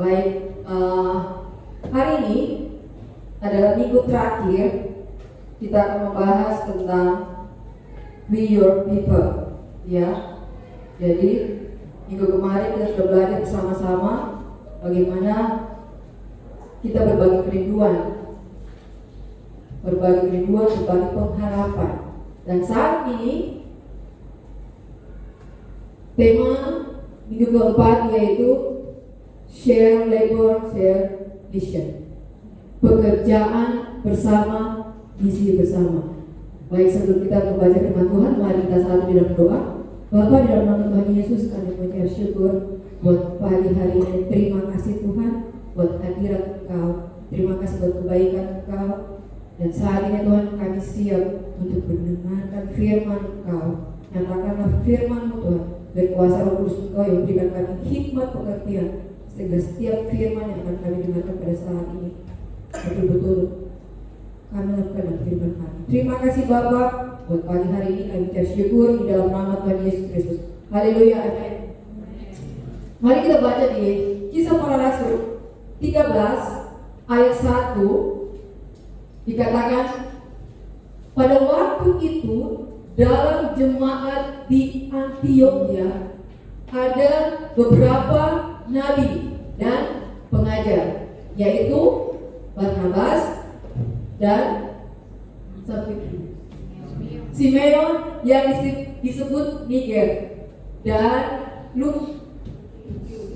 Baik, hari ini adalah minggu terakhir kita akan membahas tentang We Your People, ya. Jadi minggu kemarin kita sudah belajar bersama-sama bagaimana kita berbagi kerinduan, berbagi pengharapan. Dan saat ini tema minggu keempat yaitu Share Labor, Share Vision. Pekerjaan bersama, visi bersama. Baik, sebelum kita membaca firman Tuhan, mari kita satu di dalam doa. Bapa, di dalam nama Tuhan Yesus, kami mengucap syukur buat pagi hari ini. Terima kasih Tuhan buat hadirat Engkau. Terima kasih buat kebaikan Engkau. Dan saat ini Tuhan, kami siap untuk mendengarkan firman Engkau. Nyatakanlah firman-Mu Tuhan, berkuasa Roh Kudus Engkau yang berikan kami hikmat pengertian, sehingga setiap firman yang akan kami dengarkan pada saat ini betul-betul kami lakukan dalam firman kami. Terima kasih Bapa buat pagi hari ini. Kami ucap syukur di dalam nama Tuhan Yesus Kristus. Haleluya, amin. Mari kita baca di Kisah Para Rasul 13 ayat 1. Dikatakan, pada waktu itu dalam jemaat di Antioquia ada beberapa nabi dan pengajar, yaitu Barnabas dan Simeon yang disebut Niger, dan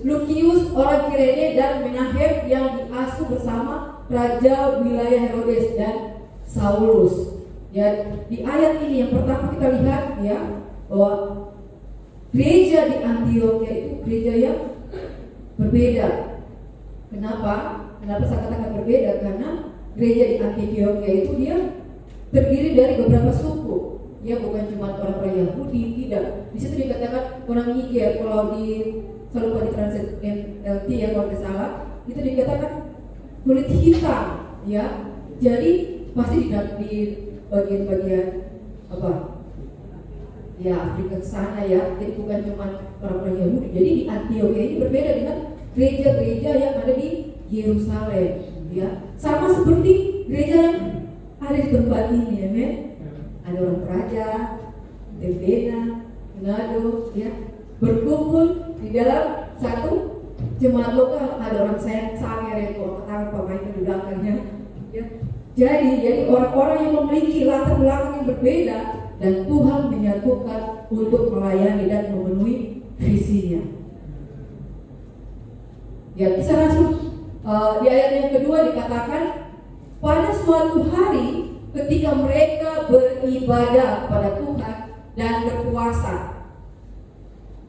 Lukius orang Kirene, dan Menahem yang diasuh bersama raja wilayah Herodes dan Saulus. Ya, di ayat ini yang pertama kita lihat ya bahwa gereja di Antioquia itu gereja yang berbeda. Kenapa saya katakan berbeda? Karena gereja di Antioquia itu dia terdiri dari beberapa suku. Ya, bukan cuma orang-orang Yahudi, tidak. Di situ dikatakan orang Niger. Kalau selalu di translate NLT ya kalau tidak salah, itu dikatakan kulit hitam. Ya, jadi pasti di bagian-bagian apa? Ya, Afrika sana ya. Jadi bukan cuma orang-orang Yahudi. Jadi di Antioquia ini berbeda dengan gereja-gereja yang ada di Yerusalem, ya. Sama seperti gereja yang ada di tempat ini, ya, men. Ada orang Praja, Tembena, Ngado, ya, berkumpul di dalam satu jemaat lokal. Ada orang Sanger, kalau ketahui pemain di belakangnya, ya. Jadi orang-orang yang memiliki latar belakang yang berbeda, dan Tuhan menyatukan untuk melayani dan memenuhi visinya. Ya, Kisah Rasul di ayat yang kedua dikatakan, pada suatu hari ketika mereka beribadah pada Tuhan dan berpuasa,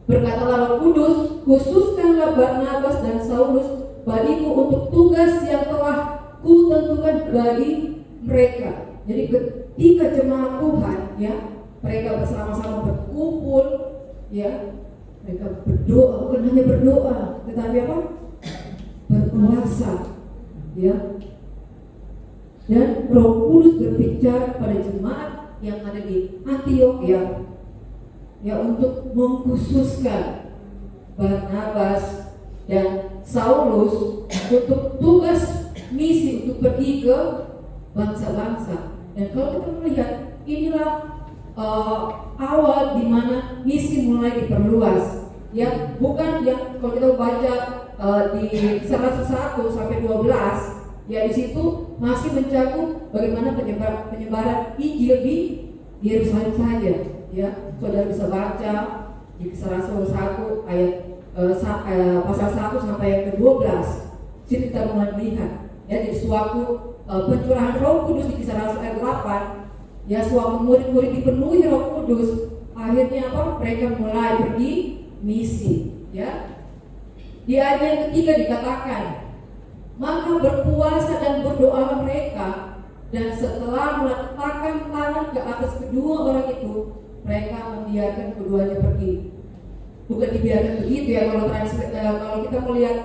berkatalah Roh Kudus, khususkanlah Barnabas dan Saulus bagiku untuk tugas yang telah kutentukan bagi mereka. Jadi ketika jemaat Tuhan, ya, mereka bersama-sama berkumpul, ya, mereka berdoa, bukan hanya berdoa, tetapi apa? Berpuasa, ya. Dan Roh Kudus berbicara pada jemaat yang ada di Antioquia, ya, untuk mengkhususkan Barnabas dan Saulus untuk tugas misi untuk pergi ke bangsa-bangsa. Dan kalau kita melihat, inilah awal di mana misi mulai diperluas. Ya, bukan yang kalau kita baca di Kisah Rasul 1 sampai 12, ya, di situ masih mencakup bagaimana penyebaran Injil di Yerusalem saja. Ya, saudara bisa baca di Kisah Rasul 1 ayat pasal 1 sampai ayat ke-12. Sini kita mulai melihat, ya, di suatu pencurahan Roh Kudus di Kisah Rasul ayat 8. Ya, suatu murid-murid dipenuhi Roh Kudus. Akhirnya apa? Mereka mulai pergi misi. Ya, di ayat yang ketiga dikatakan, maka berpuasa dan berdoa mereka, dan setelah meletakkan tangan ke atas kedua orang itu, mereka membiarkan keduanya pergi. Bukan dibiarkan begitu ya, kalau kita melihat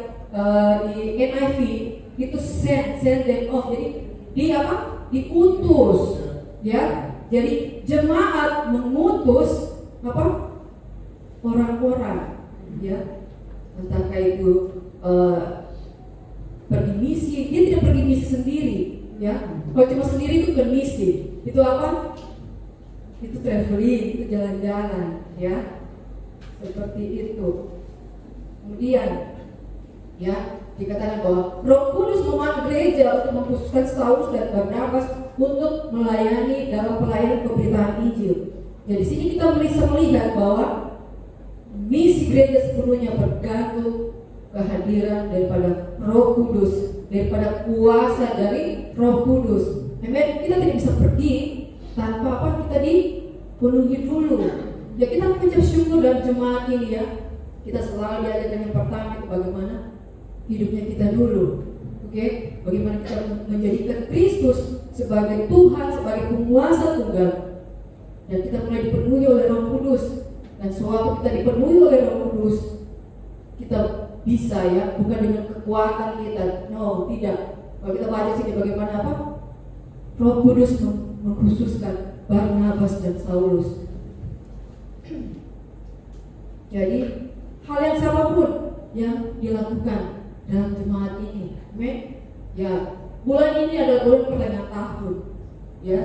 di NIV itu send them off. Jadi diutus, ya. Jadi jemaat mengutus orang-orang, ya, entahkah itu misi, dia tidak pergi misi sendiri, ya. Kalau cuma sendiri itu bukan misi, itu apa? Itu traveling, itu jalan-jalan, ya. Seperti itu. Kemudian, ya, dikatakan bahwa Roh Kudus memanggil gereja untuk mengkhususkan Saulus dan Barnabas untuk melayani dalam pelayanan pemberitaan Injil. Jadi di sini kita bisa melihat bahwa misi gereja sepenuhnya bergantung kehadiran daripada Roh Kudus, daripada kuasa dari Roh Kudus. Amen. Kita tidak bisa pergi tanpa apa? Kita dipenuhi dulu. Ya, kita mengucap syukur dalam jemaat ini, ya. Kita selalu diajarkan yang pertama itu bagaimana hidupnya kita dulu. Oke? Bagaimana kita menjadikan Kristus sebagai Tuhan, sebagai penguasa tunggal. Dan kita mulai dipenuhi oleh Roh Kudus. Dan sewaktu kita dipenuhi oleh Roh Kudus, kita bisa, ya, bukan dengan kekuatan kita. No, tidak. Kalau kita baca sini bagaimana apa? Roh Kudus mengkhususkan Barnabas dan Saulus. Jadi hal yang sama pun yang dilakukan dalam jemaat ini. Amen. Ya, bulan ini adalah bulan pertengahan tahun. Ya,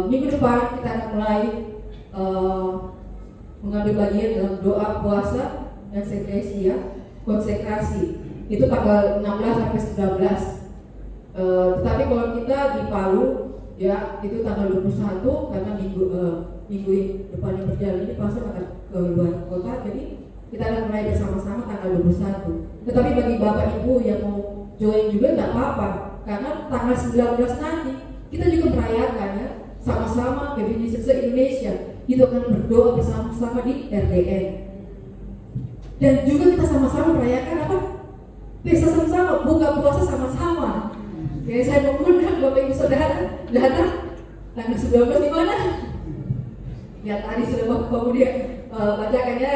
minggu depan kita akan mulai mengambil bagian dalam doa puasa dan sekresi, ya, konsekrasi. Itu tanggal 16 sampai 19. Tetapi kalau kita di Palu, ya, itu tanggal 21 karena minggu depan yang berjalan ini pastor akan ke luar kota, jadi kita akan mulai bersama-sama tanggal 21. Tetapi bagi Bapak Ibu yang mau join juga tidak apa-apa, karena tanggal 19 nanti kita juga merayakan, ya, sama-sama Indonesia se-Indonesia itu akan berdoa bersama-sama di RDN. Dan juga kita sama-sama merayakan apa? Pesta sama-sama, buka puasa sama-sama. Jadi saya mengundang Bapak Ibu Saudara datang tanggal 19 di mana? Ya, tadi sudah Bapak dia bacakan, ya,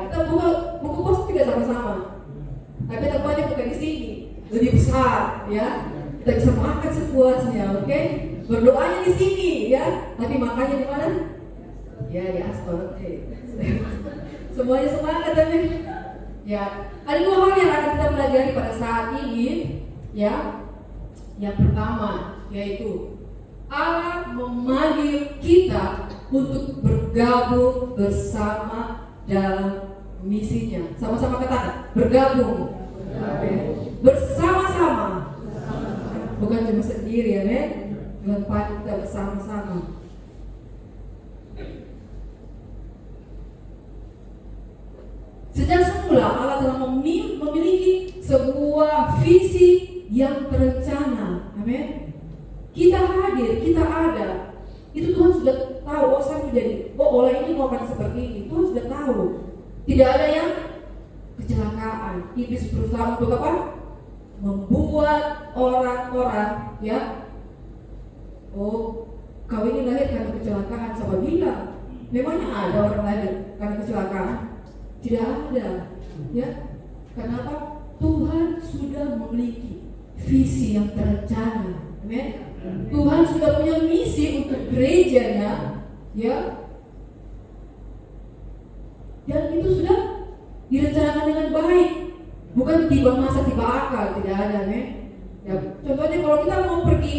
kita buka puasa juga sama-sama. Tapi tempatnya bukan di sini, lebih besar, ya. Kita bisa makan sepuasnya, oke? Berdoanya di sini, ya. Tapi makannya di mana? Ya, di Astor. Semuanya semangat, amin. Ya, ada dua hal yang akan kita pelajari pada saat ini, ya. Yang pertama yaitu Allah memanggil kita untuk bergabung bersama dalam misinya. Sama-sama katakan, bergabung. Bersama-sama. Bukan cuma sendiri, ya, men. Dengan kita bersama-sama. Sejak semula Allah telah memiliki sebuah visi yang terencana. Amin. Kita hadir, kita ada. Itu Tuhan sudah tahu. Oh, saya menjadi, oleh ini mau akan seperti ini. Tuhan sudah tahu. Tidak ada yang kecelakaan. Iblis berusaha untuk apa? Membuat orang-orang, ya. Oh, kau ini lahir karena kecelakaan. Siapa bilang? Memangnya ada orang lahir karena kecelakaan? Tidak ada, ya. Kenapa? Tuhan sudah memiliki visi yang terencana. Amin. Tuhan sudah punya misi untuk gerejanya, ya. Dan itu sudah direncanakan dengan baik. Bukan tiba masa tiba akal, tidak ada, amin. Ya, contohnya kalau kita mau pergi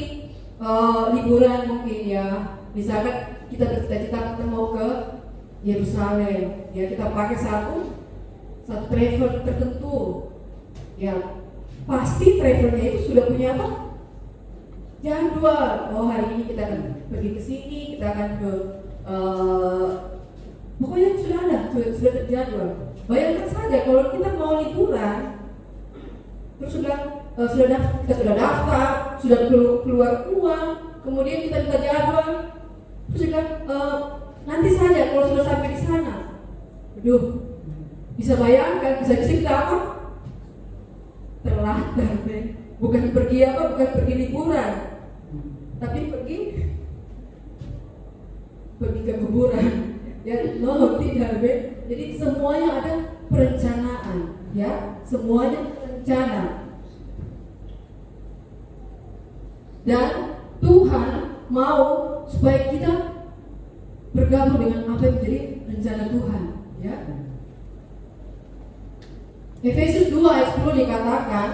liburan mungkin, ya. Misalkan kita bercita-cita kita mau ke Yerusalem, ya, kita pakai satu travel tertentu, ya. Pasti travelnya itu sudah punya apa? Jadwal. Oh, hari ini kita akan pergi ke sini, kita akan ke pokoknya sudah ada, sudah terjadwal. Bayangkan saja kalau kita mau liburan, terus kita sudah daftar, sudah keluar uang, kemudian kita minta jadwal, terus sudah nanti saja kalau sudah sampai di sana. Aduh, bisa bayangkan, bisa kita apa? Terlambat, bukan pergi apa, bukan pergi liburan, tapi pergi ke kuburan, ya. No, tidak, jadi semuanya ada perencanaan, ya, semuanya rencana. Dan Tuhan mau supaya kita bergabung dengan apa yang menjadi rencana Tuhan, ya. Efesus 2 ayat 10 dikatakan,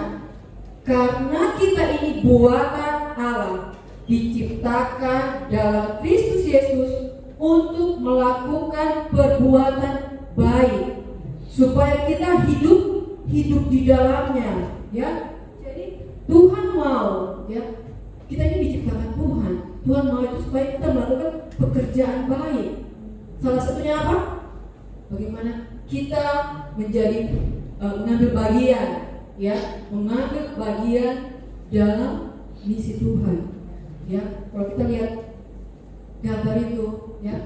Karena kita ini buatan Allah, diciptakan dalam Kristus Yesus untuk melakukan perbuatan baik, supaya kita hidup di dalamnya, ya. Jadi Tuhan mau, ya, kita ini diciptakan Tuhan. Tuhan mau itu supaya kita melakukan pekerjaan baik. Salah satunya apa? Bagaimana kita mengambil bagian, ya, mengambil bagian dalam misi Tuhan. Ya, kalau kita lihat gambar itu, ya,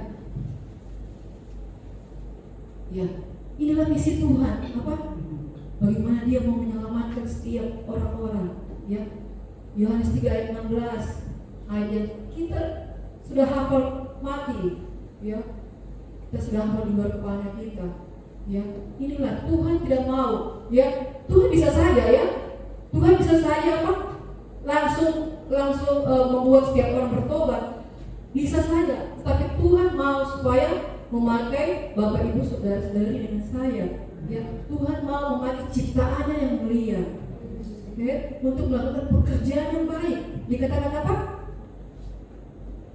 inilah misi Tuhan. Apa? Bagaimana Dia mau menyelamatkan setiap orang-orang. Ya, Yohanes 3 ayat 16, ayat yang kita sudah hafal mati. Ya, kita sudah hafal di luar kepala kita. Ya, inilah Tuhan tidak mau. Ya, Tuhan bisa saja, ya, Tuhan bisa saja apa? Langsung membuat setiap orang bertobat, bisa saja. Tapi Tuhan mau supaya memakai Bapak Ibu saudara-saudari dengan saya. Ya, Tuhan mau memakai ciptaannya yang mulia, untuk melakukan pekerjaan yang baik. Dikatakan apa?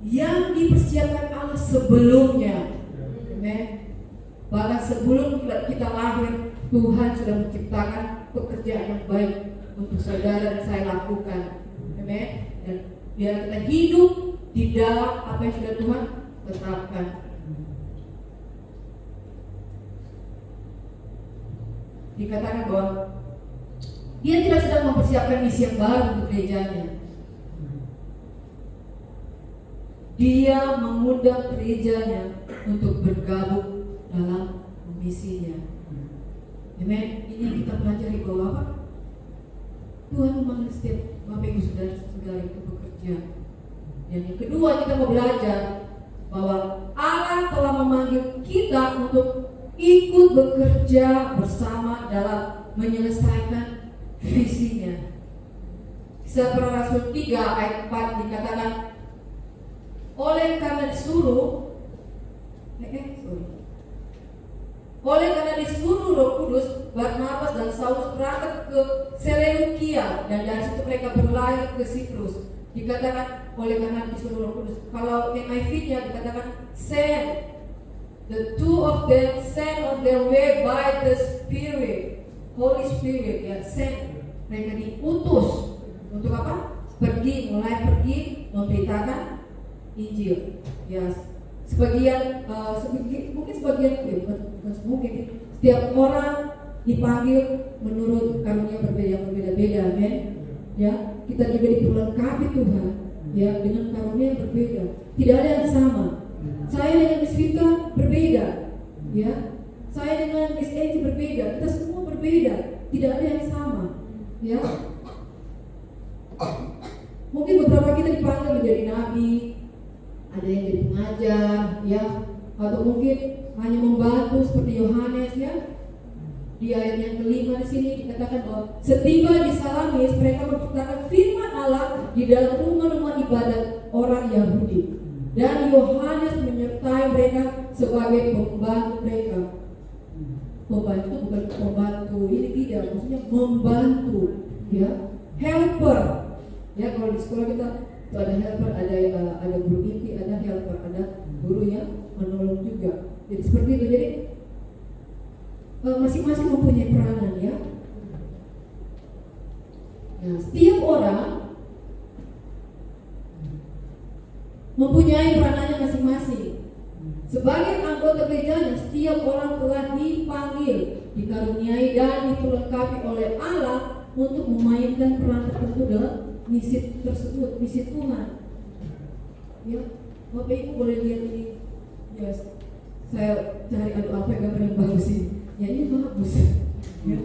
Yang dipersiapkan Allah sebelumnya. Bahkan sebelum kita lahir, Tuhan sudah menciptakan pekerjaan yang baik untuk saudara dan saya lakukan. Amen. Dan biar kita hidup di dalam apa yang sudah Tuhan tetapkan. Dikatakan bahwa Dia tidak sedang mempersiapkan misi yang baru untuk gerejanya. Dia mengundang gerejanya untuk bergabung dalam misinya. Amen. Ini yang kita pelajari bahwa apa? Tuhan memanggil setiap Bapak Ibu saudara-saudara itu bekerja. Dan yang kedua, kita mau belajar bahwa Allah telah memanggil kita untuk ikut bekerja bersama dalam menyelesaikan visinya. Kisah Para Rasul 3 ayat 4 dikatakan, oleh karena disuruh Roh Kudus, Barnabas dan Saulus berangkat ke Seleukia, dan dari situ mereka berlayar ke Siprus. Dikatakan oleh karena disuruh Roh Kudus. Kalau NIV-nya dikatakan send. The two of them sent on their way by the Spirit, Holy Spirit, ya, send. Mereka diutus untuk apa? Mulai pergi memberitakan Injil. Ya, mungkin setiap orang dipanggil menurut karunia berbeda-beda, amen. Ya, kita juga diperlengkapi Tuhan, ya, dengan karunia yang berbeda. Tidak ada yang sama. Saya dengan Miss Vita berbeda, ya. Saya dengan Miss Eci berbeda. Kita semua berbeda. Tidak ada yang sama, ya. Mungkin beberapa kita dipanggil menjadi nabi, ada yang jadi pengajar, ya, atau mungkin hanya membantu seperti Yohanes, ya. Di ayat yang kelima di sini dikatakan bahwa setiba di Salamis mereka menciptakan firman Allah di dalam rumah-rumah ibadat orang Yahudi, dan Yohanes menyertai mereka sebagai pembantu mereka. Pembantu bukan pembantu ini tidak, maksudnya membantu, ya, helper. Ya, kalau di sekolah kita itu ada helper, ada guru inti, ada helper, ada guru yang menolong juga. Jadi seperti itu. Jadi masing-masing mempunyai peranan, ya. Nah, setiap orang mempunyai peranannya masing-masing. Sebagai anggota gerejanya, setiap orang telah dipanggil, dikaruniai dan diperlengkapi oleh Allah untuk memainkan peran tertentu dalam misi tersebut, misi Tuhan. Ya, Bapak Ibu boleh lihat ini. Ya, saya cari apa gambar yang bagus ini. Ya, ini bagus. Ya.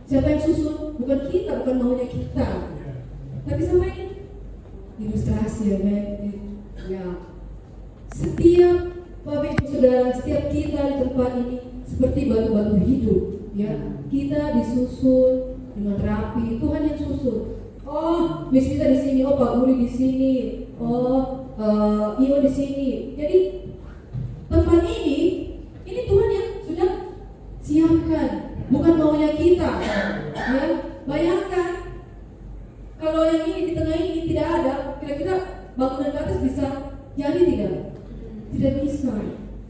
Siapa yang susun? Bukan kita, bukan maunya kita. Tapi sama ini ilustrasi, ya, ya. Setiap Bapak Ibu Saudara, setiap kita di tempat ini seperti batu-batu hidup, ya. Kita disusun dengan rapi. Tuhan yang susun. Oh, Miss kita di sini, oh Pak Guri di sini, oh Iyo di sini. Jadi tempat ini Tuhan yang sudah siapkan, bukan maunya kita. Ya, bayangkan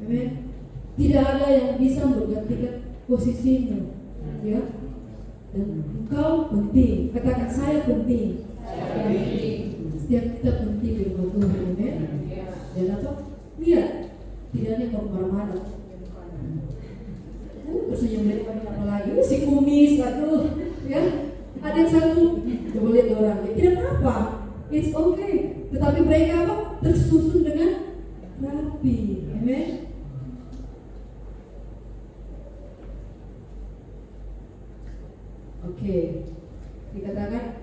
Amen. Tidak ada yang bisa menggantikan posisimu, ya. Dan engkau penting. Katakan saya penting. Setiap kita penting di rumah Tuhan, amen. Dan apa? Lihat, tidak ada yang marah-marah. Tersenyum dari apa lagi? Si kumis, aduh, ya. Ada yang satu, coba lihat orang, ya, tidak apa-apa, it's okay. Tetapi mereka apa? Tersusun dengan rapi, amen. Oke, dikatakan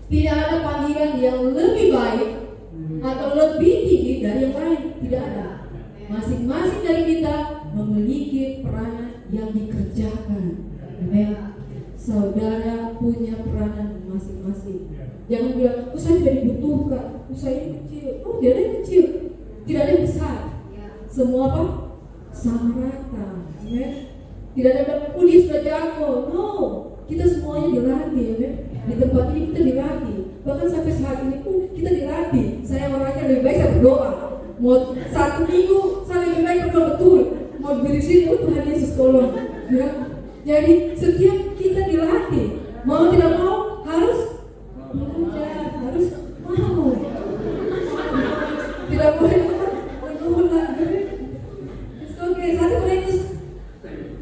tidak ada panggilan yang lebih baik atau lebih tinggi dari yang lain, tidak ada. Masing-masing dari kita memiliki peranan yang dikerjakan, amen. Saudara punya peranan masing-masing. Jangan bilang, oh saya tidak dibutuhkan, oh saya ini kecil. Oh tidak ada yang kecil, tidak ada yang besar. Semua apa? Sama rata. Amen. Tidak ada yang bilang, oh dia sudah jago. No, kita semuanya dilatih. Amen. Di tempat ini kita dilatih. Bahkan sampai saat ini pun kita dilatih. Saya orangnya lebih baik saya berdoa. Mau 1 minggu saya lebih baik berdoa betul. Mau beri sini, oh Tuhan Yesus tolong. Ya. Jadi setiap kita dilatih, mau tidak mau harus belajar, harus mau. Tidak boleh menolak. Oke, 1 Korintus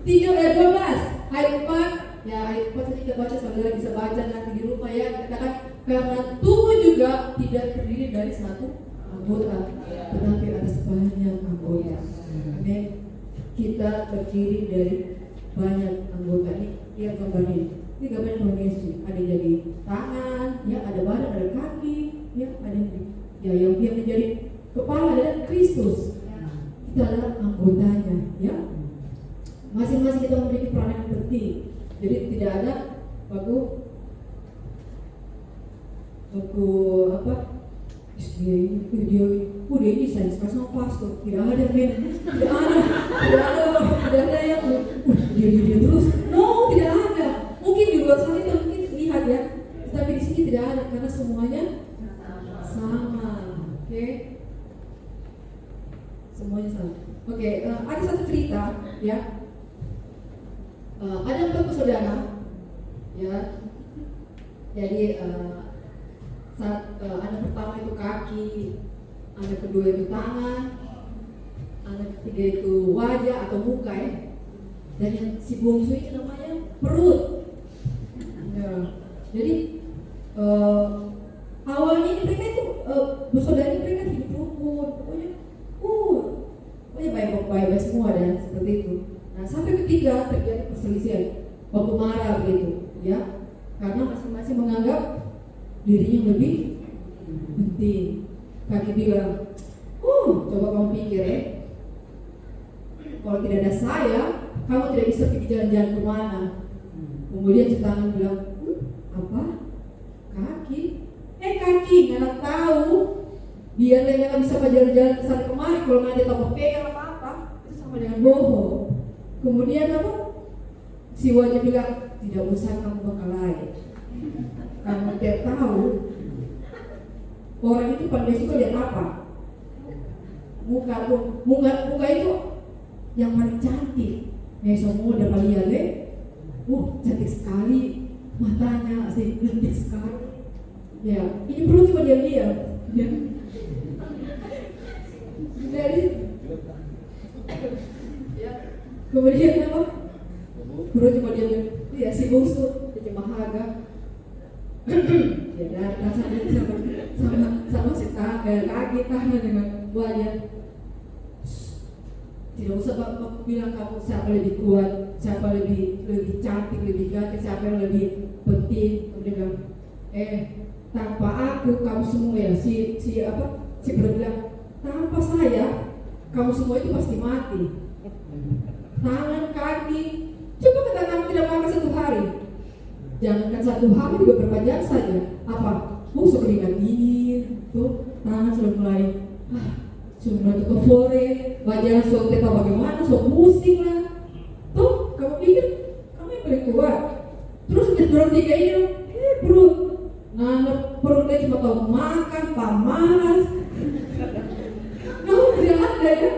3 ayat 12. Ayat 4, ya ayat 4 saya tidak baca, saudara bisa baca nanti di rumah ya. Katakan, karena tubuh juga tidak terdiri dari satu anggota, tetapi ada banyak anggota. Amin. Kita terdiri dari banyak anggota. Ini lihat gambar ini gambar Tuhan Yesus. Ada yang jadi tangan, ya ada badan, ada kaki, ya ada yang menjadi kepala adalah Kristus. Kita adalah anggotanya, ya. Masing-masing kita memiliki peranan yang penting. Jadi tidak ada waktu apa? Dia ini saya sama pastor. Tidak ada men, tidak ada yang dia terus. No, tidak ada. Mungkin di luar sana kita mungkin lihat ya, tapi di sini tidak ada karena semuanya sama. Oke, semuanya sama. Oke, ada satu cerita ya. Ada 4 bersaudara, ya. Jadi anak pertama itu kaki, anak kedua itu tangan, anak ketiga itu wajah atau muka ya. Dan yang si bungsu ini namanya perut. Ya. Jadi awalnya ini mereka itu bersaudara, mereka hidup rukun, pokoknya baik-baik semua dan seperti itu. Nah sampai ketiga terjadi perselisihan, waktu marah begitu, ya, karena masing-masing menganggap dirinya lebih penting. Kaki bilang, coba kamu pikir ya, kalau tidak ada saya, kamu tidak bisa pergi jalan-jalan kemana. Kemudian si tangan bilang, apa? Kaki? Kaki, nggak tahu. Dia nggak bisa jalan-jalan ke sana kemari. Kalau nggak ada apa pegang apa-apa, itu sama dengan bohong. Kemudian apa? Si wajah bilang, tidak usah kamu bakal lain. Kamu tidak tahu orang itu pada suka lihat apa? Muka itu yang paling cantik. Semua udah lihat deh. Cantik sekali matanya, asli cantik sekali. Ya, ini perlu cuma diam-diam. Ya. Jadi, ya. Kemudian apa? Perlu cuma diam-diam. Ya, si bungsu, dia mahaga. Ya datang sama si kaki tangan dengan wajah. Tidak usah bapak bilang kamu siapa lebih kuat, siapa lebih cantik, lebih ganteng, siapa yang lebih penting. Kemudian tanpa aku kamu semua ya si bilang tanpa saya kamu semua itu pasti mati. Tangan, kaki, coba kata kamu tidak makan 1 hari. Jangankan 1 hari juga berapa jam saja. Apa? Sekeringat dingin, tuh tangan sudah mulai fore, wajah sudah tidak tahu bagaimana, sudah pusing lah. Tuh, kamu pikir kamu yang paling kuat. Terus dorong 3 ini, perut. Perutnya cuma tahu makan, pamalas. No, tidak ada ya.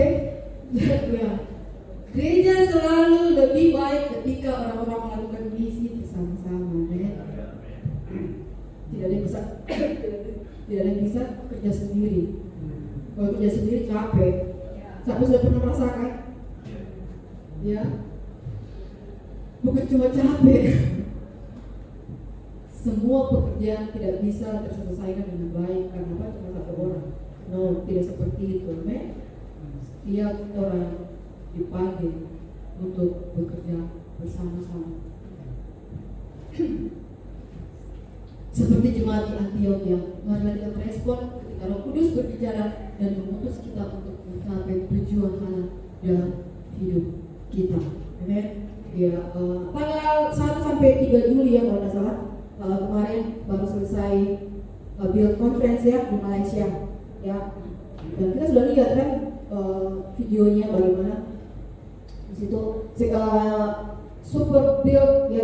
Oke? Ya. Gereja selalu lebih baik ketika orang-orang melakukan misi bersama-sama, ya. Tidak ada yang bisa tidak ada yang bisa kerja sendiri. Kalau kerja sendiri capek. Siapa sudah pernah merasakan? Ya. Bukan cuma capek. Semua pekerjaan tidak bisa terselesaikan dengan baik karena apa? Cuma satu orang. No, tidak seperti itu, men. Setiap orang dipanggil untuk bekerja bersama-sama. Seperti jemaat di Antioquia, marilah kita merespon ketika Roh Kudus berbicara dan mengutus kita untuk mencapai tujuan Allah dalam hidup kita. Amen. Ya, tanggal 1 sampai 3 Juli ya kalau tidak salah. Kemarin baru selesai Build Conference ya di Malaysia. Ya. Dan kita sudah lihat kan videonya bagaimana di situ Super Build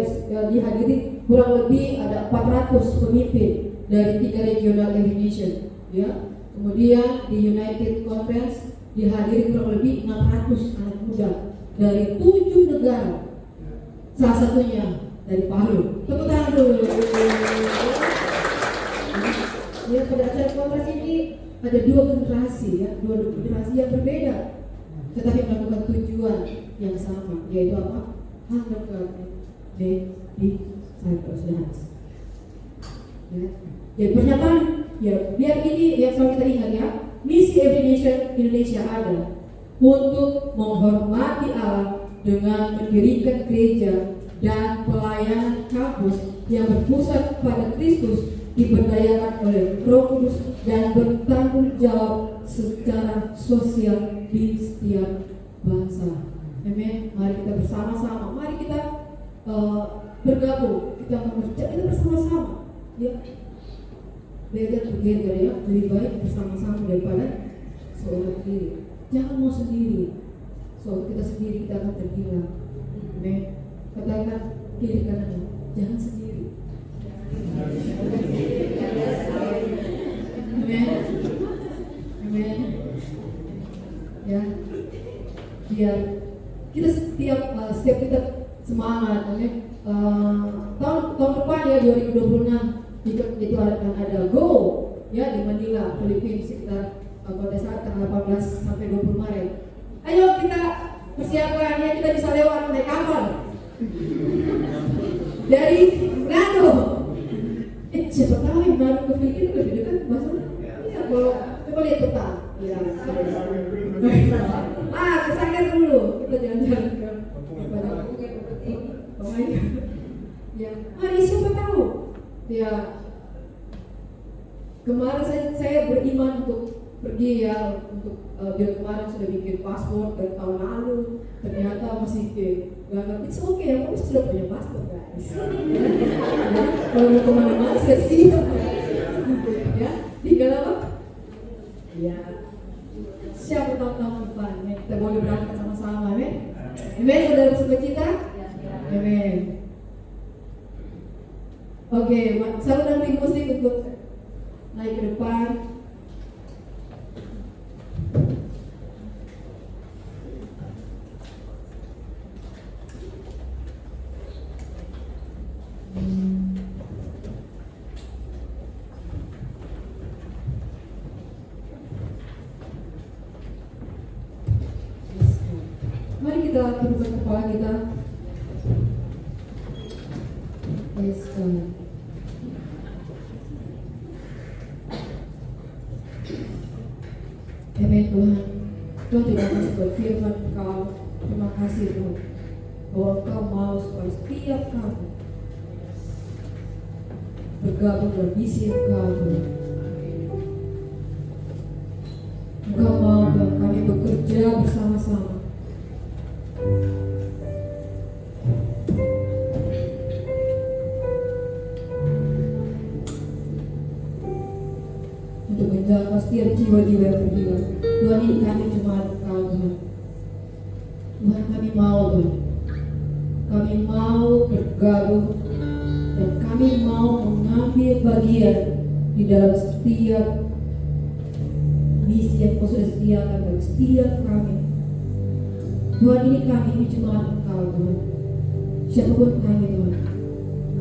dihadiri kurang lebih ada 400 pemimpin dari 3 regional nation, ya. Kemudian di United Conference dihadiri kurang lebih 600 anak muda dari 7 negara. Salah satunya dari Palu. Tepuk tangan dulu. Ya, pada acara kongres ini ada 2 generasi ya, 2 generasi yang berbeda, tetapi melakukan tujuan yang sama, yaitu apa? Hunger di Cyprus Dance. Ya. Jadi pernyataan ya biar ini yang selalu kita ingat ya, misi Every Nation Indonesia ada untuk menghormati Allah dengan mendirikan gereja dan pelayanan kampus yang berpusat pada Kristus, diberdayakan oleh Roh Kudus dan bertanggung jawab secara sosial di setiap bangsa. Amin. Mari kita bersama-sama, mari kita bergabung, kita mengerjakan kita bersama-sama. Ya, better together ya, lebih baik bersama-sama daripada seorang diri. Jangan mau sendiri. Soal kita sendiri kita akan terhilang. Amin. Katakan kiri kanan, jangan sendiri. Amin. Amin. Ya, biar kita setiap kita semangat. Amin. Tahun depan ya 2026 itu akan ada Go ya di Manila, Filipina sekitar pada saat tanggal 18 sampai 20 Maret. Ayo kita persiapkan ya, kita bisa lewat naik kapal dari Manado. Siapa tahu yang Manado ke Filipina lebih dekat maksudnya. Iya, kalau coba lihat peta. Ya. Kesana dulu kita jalan-jalan ke ya, mari siapa tahu. Ya, kemarin saya beriman untuk pergi ya, untuk biar kemarin sudah bikin paspor dari tahun lalu, ternyata masih nggak ngerti. It's okay ya, kamu sudah punya paspor guys. Kalau mau kemana-mana saya siap. Ya, tinggal apa? Ya, siapa tahu tahun depan ya, kita boleh berangkat sama-sama, amin. Amin, saudara sukacita. Amin. Oke, saya nanti musik untuk naik ke depan. Mari kita tundukkan kepala kita. Yes, God. Amin Tuhan. Tuhan terima kasih buat firman Kau. Terima kasih Tuhan bahwa Kau mau supaya setiap kami bergabung dalam misi Kau Tuhan. Engkau mau Tuhan kami bekerja bersama-sama. Untuk menjaga setiap jiwa-jiwa yang berhilang. Tuhan, ini kami cuma Kau Tuhan. Tuhan, kami mau Tuhan. Kami mau bergabung dan kami mau mengambil bagian di dalam setiap misi yang Kau sudah sediakan bagi setiap kami. Tuhan, ini kami, ini cuma Engkau Tuhan. Siapapun kami Tuhan,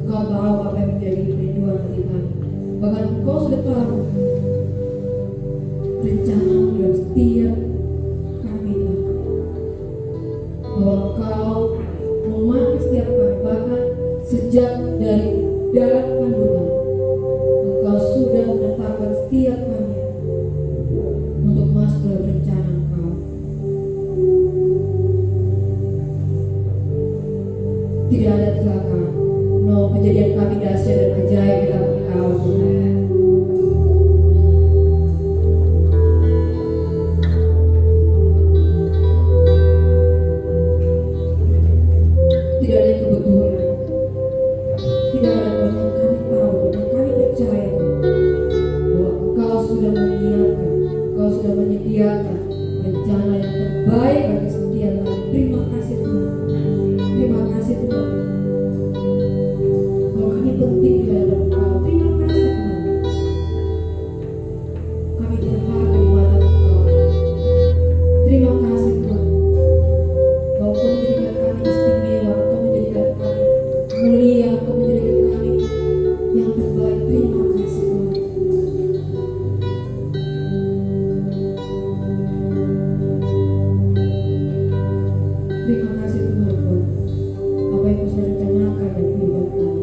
Engkau tahu apa yang menjadi kerinduan hati kami. Bahkan Engkau sudah tahu rencana dalam setiap kami Tuhan, bahwa Engkau memakai setiap kami. Bahkan sejak dari dalam kandungan Engkau sudah menetapkan setiap kami untuk masuk dalam rencana Engkau. Tidak ada kecelakaan, no, kejadian kami dahsyat dan ajaib di dalam Engkau Tuhan. Tidak ada yang kebetulan, tidak ada Tuhan. Kami tahu dan kami percaya bahwa Engkau sudah menyiapkan, Engkau sudah menyediakan rencana yang terbaik bagi setiap kami. Terima kasih Tuhan. Terima kasih Tuhan. Kalau kami penting di dalam Engkau, terima kasih Tuhan. Kami berharga di mata Engkau. Terima kasih Tuhan. Bahwa Engkau menjadikan kami istimewa, Engkau menjadikan kami mulia, Engkau menjadikan kami yang terbaik. Terima kasih Tuhan. Terima kasih Tuhan buat apa yang Kau sudah rencanakan dan kehidupan kami.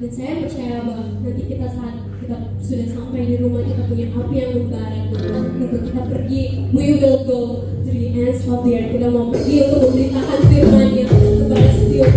Dan saya percaya bahwa nanti kita saat kita sudah sampai di rumah, kita punya api yang membara. Untuk kita pergi, we will go to the ends of the earth. Kita mau pergi untuk memberitakan firman-Nya kepada setiap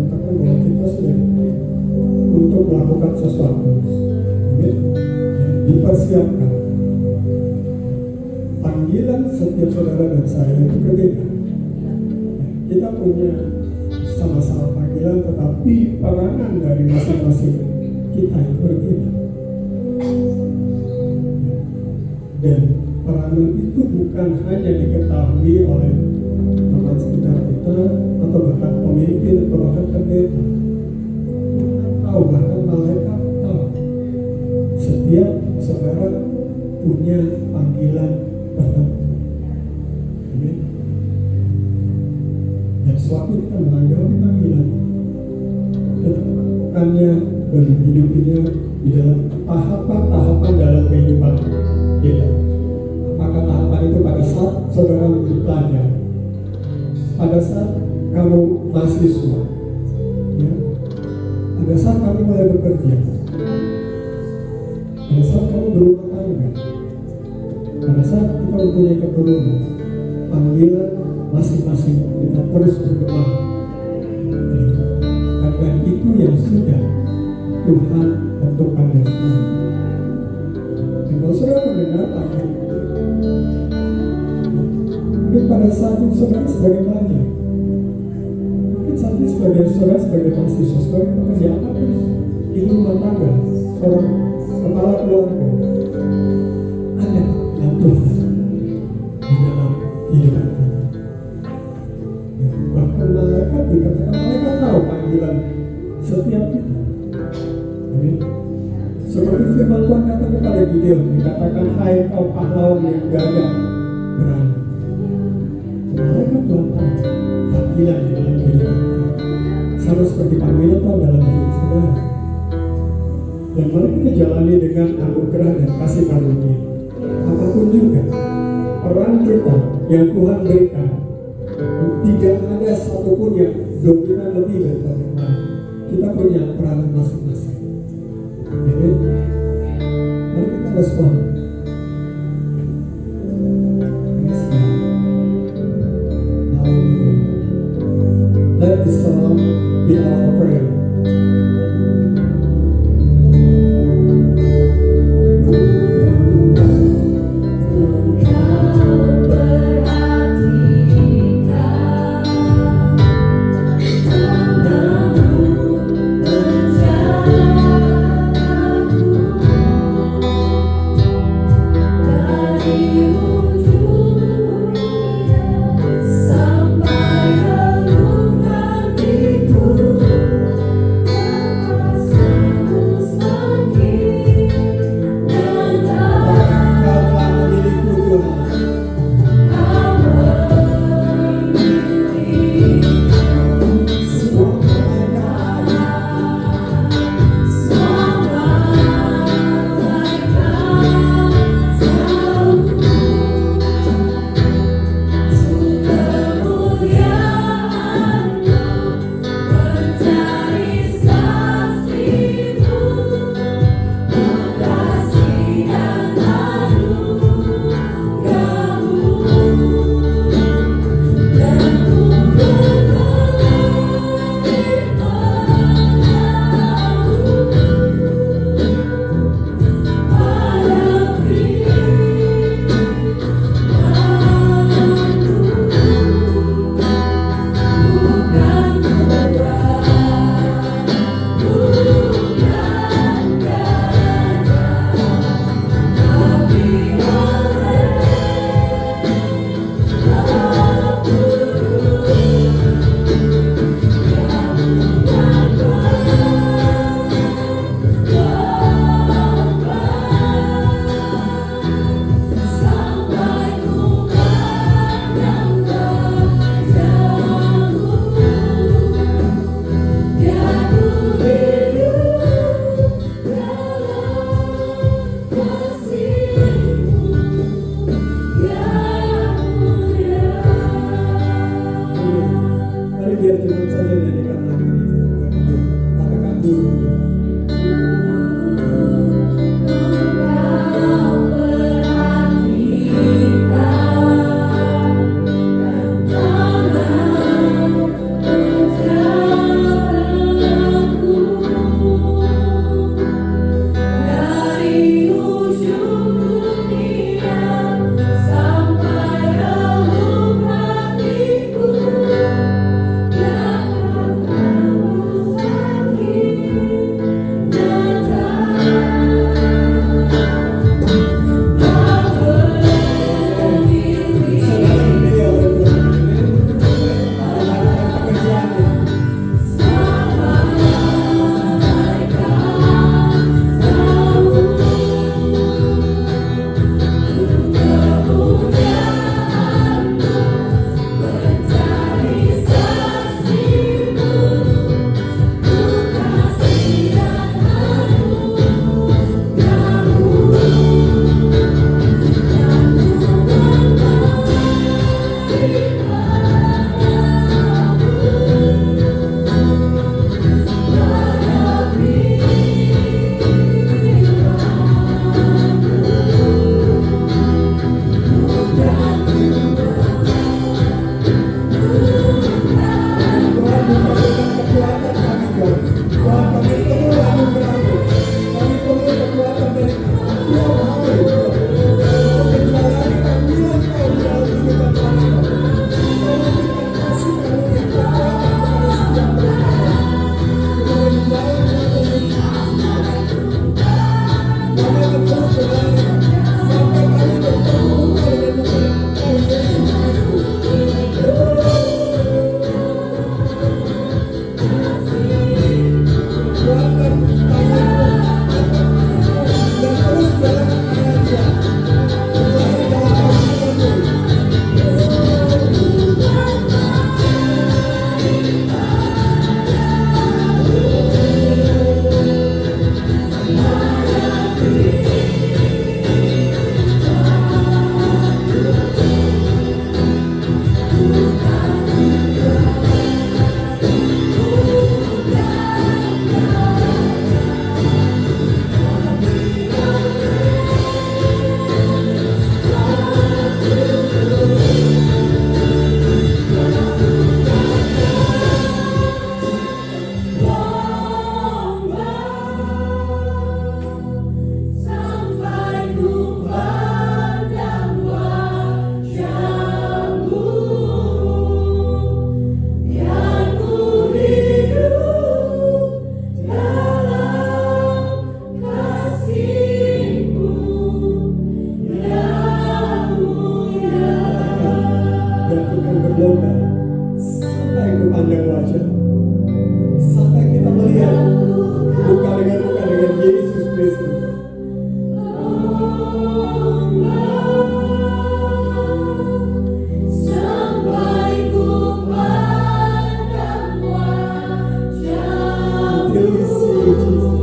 mengatakan bahwa kita sedang untuk melakukan sesuatu. Amin. Dipersiapkan. Panggilan setiap saudara dan saya itu berbeda. Kita punya sama-sama panggilan, tetapi peranan dari masing-masing kita itu berbeda. Dan peranan itu bukan hanya diketahui oleh teman sekitar kita atau bahkan pemimpin atau bahkan pendeta, atau bahkan malaikat tahu. Setiap saudara punya panggilan tertentu. Amin. Dan sewaktu kita menanggapi panggilan, kita melakukannya dan hidupinya di dalam tahapan-tahapan dalam kehidupan kita. Apakah tahapan itu pada saat saudara menjadi pelajar, pada saat kamu mahasiswa, ya, pada saat kamu mulai bekerja, pada saat kamu berumah tangga, pada saat kita mempunyai keturunan, panggilan masing-masing kita terus berkembang. Karena itu yang sudah Tuhan tentukan dari semua. Dan kalau saudara mendengar panggilan, mungkin pada saat itu saudara sebagai pelajar, mungkin saat ini saudara sebagai mahasiswa, sebagai pekerja apapun, ibu rumah tangga, seorang kepala keluarga, ada yang Tuhan di dalam hidup kita. Bahkan malaikat dikatakan, malaikat tahu panggilan setiap kita. Amin. Seperti firman Tuhan kata kepada Gideon, dikatakan, hai kau pahlawan yang gagah berani. Malaikat Tuhan tahu panggilan di dalam hidup kita, sama seperti panggilan Tuhan dalam hidup saudara. Dan mari kita jalani dengan anugerah dan kasih karunia. Apapun juga peran kita yang Tuhan berikan, tidak ada satupun yang dominan lebih daripada yang lain. Kita punya peranan masing-masing. Amin. Mari kita respon. Let the song be our prayer. Sampai relung hatiku waktu pandang wajah, sampai kita melihat muka dengan Yesus Kristus. Until we see you, Jesus.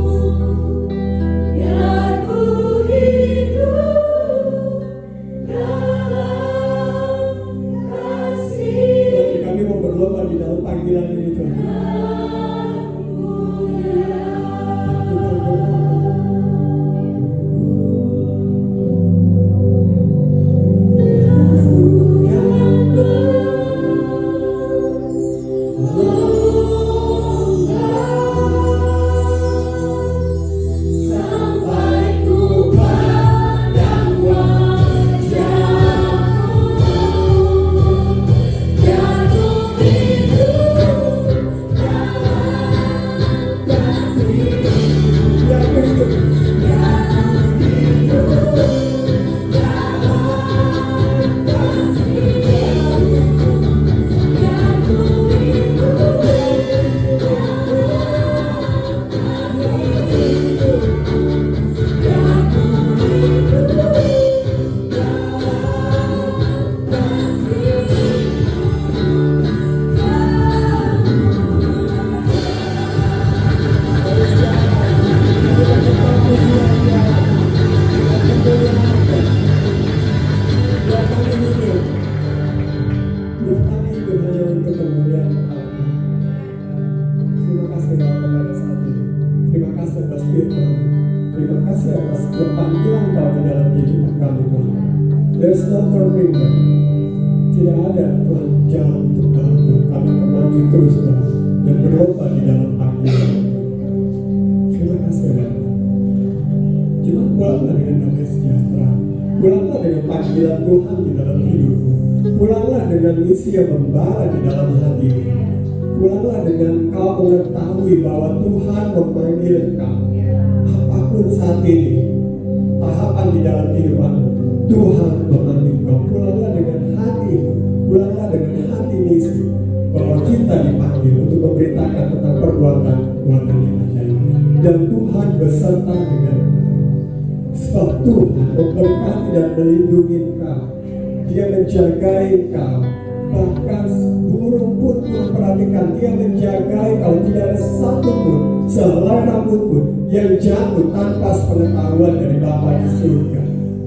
Tapi kami mau berlomba di dalam panggilan ini, Tuhan. Terima kasih atas firman. Terima kasih atas panggilan Kau di dalam kehidupan kami, Tuhan. There's no turning back. Tidak ada, Tuhan, jalan untuk balik. Kami maju terus, Tuhan, dan berlomba di dalam panggilan. Terima kasih, Tuhan. Cuma pulanglah dengan damai sejahtera. Pulanglah dengan panggilan Tuhan di dalam hidupmu. Pulanglah dengan misi yang membara di dalam hatimu. Pulanglah dengan kau mengetahui bahwa Tuhan memanggil kau. Apapun saat ini tahapan di dalam kehidupanmu, Tuhan memanggil kau. Pulanglah dengan hati, pulanglah dengan hati misi bahwa kita dipanggil untuk memberitakan tentang perbuatan yang ajaib. Dan Tuhan beserta dengan kau. Sebab Tuhan memberkati dan melindungi kau. Dia menjagai kau. Bahkan burung pun memperhatikan, dia menjagai kau. Tidak ada satu pun, sehelai rambut pun yang jatuh tanpa pengetahuan dari Bapa di surga.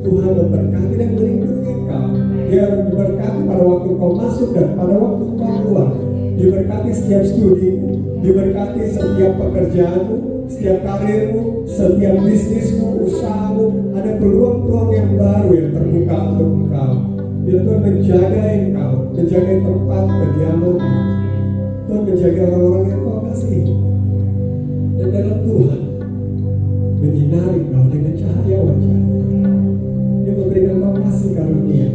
Tuhan memberkati dan melindungi kau. Dia memberkati pada waktu kau masuk dan pada waktu kau keluar. Diberkati setiap studimu, diberkati setiap pekerjaanmu, setiap karirmu, setiap bisnismu, usahamu. Ada peluang-peluang yang baru yang terbuka untuk engkau. Bila Tuhan menjaga engkau, menjaga tempat kediamanmu, Tuhan menjaga orang-orang yang kau kasih. Dan dalam Tuhan menyinari kau dengan cahaya wajah. Dia memberikan kau kasih karunia,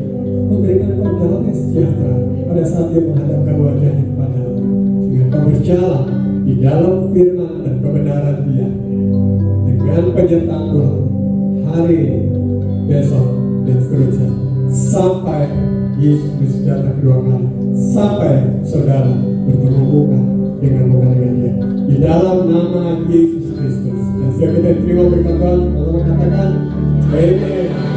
memberikan kau damai sejahtera pada saat dia menghadapkan wajahnya kepadamu, sehingga kau berjalan di dalam firman dan kebenaran Dia dengan penyertaan Tuhan hari ini, besok, dan seterusnya. Sampai Yesus Kristus datang kedua kali, sampai saudara bertemu muka dengan Dia di dalam nama Yesus Kristus. Dan siapa yang terima berkat Tuhan, Allah katakan Amen.